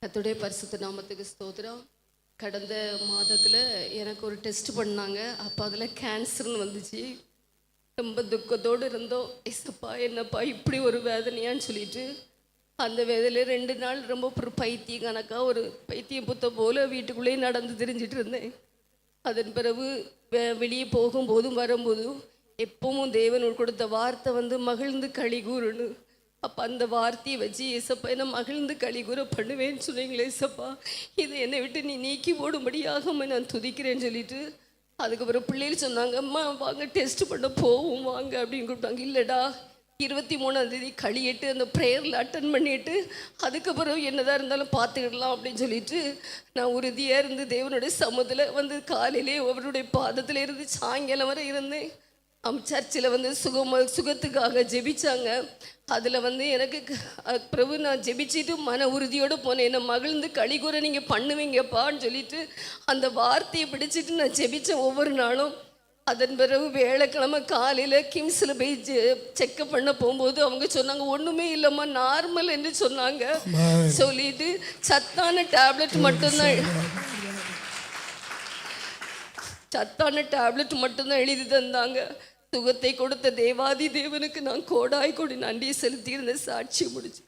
கர்த்தருடைய பரிசுத்த நாமத்துக்கு ஸ்தோத்திரம். கடந்த மாதத்தில் எனக்கு ஒரு டெஸ்ட் பண்ணாங்க. அப்போ அதில் கேன்சர்னு வந்துச்சு. ரொம்ப துக்கத்தோடு இருந்தோம். ஏசப்பா என்னப்பா இப்படி ஒரு வேதனையான்னு சொல்லிட்டு அந்த வேதனையில் 2 நாள் ரொம்ப ஒரு பைத்தியம் கணக்காக ஒரு பைத்தியம் புத்த போல் வீட்டுக்குள்ளேயே நடந்து தெரிஞ்சிட்டு இருந்தேன். அதன் பிறகு வெளியே போகும்போதும் வரும்போதும் எப்பவும் தேவன் கொடுத்த வார்த்தை மகிழ்ந்து களி கூறணு. அப்போ அந்த வார்த்தையை வச்சு ஏசப்பா என்ன மகிழ்ந்து களி கூற பண்ணுவேன்னு சொன்னீங்களே ஏசப்பா, இதை என்னை விட்டு நீ நீக்கி போடும்படியாக நான் துதிக்கிறேன்னு சொல்லிட்டு அதுக்கப்புறம் பிள்ளைகள் சொன்னாங்க, அம்மா வாங்க டெஸ்ட் பண்ண போவோம் வாங்க அப்படின்னு கூப்பிட்டாங்க. இல்லைடா 23ஆம் தேதி களியிட்டு அந்த ப்ரேயரில் அட்டன் பண்ணிட்டு அதுக்கப்புறம் என்னதான் இருந்தாலும் பார்த்துக்கிடலாம் அப்படின்னு சொல்லிட்டு நான் உறுதியாக இருந்து தேவனுடைய சமூகத்தில் காலையிலே அவருடைய பாதத்தில் இருந்து சாயங்காலம் வரை இருந்தேன். சர்ச்சில் சுகத்துக்காக ஜெபிச்சாங்க. அதில் எனக்கு பிரபு நான் ஜெபிச்சுட்டு மன உறுதியோடு போனேன். என்னை மகிழ்ந்து களிகூற நீங்கள் பண்ணுவீங்கப்பான்னு சொல்லிட்டு அந்த வார்த்தையை பிடிச்சிட்டு நான் ஜெபித்தேன் ஒவ்வொரு நாளும். அதன் பிறகு வேலைக்கிழமை காலையில் கிம்ஸில் போய் செக்கப் பண்ண போகும்போது அவங்க சொன்னாங்க, ஒன்றுமே இல்லைம்மா நார்மல் என்று சொன்னாங்க. சொல்லிட்டு சத்தான டேப்லெட் மட்டும்தான் எழுதி தந்தாங்க. சுகத்தை கொடுத்த தேவாதி தேவனுக்கு நான் கோடாய் கொடி நன்றி செலுத்தி இருந்த சாட்சி முடிச்சு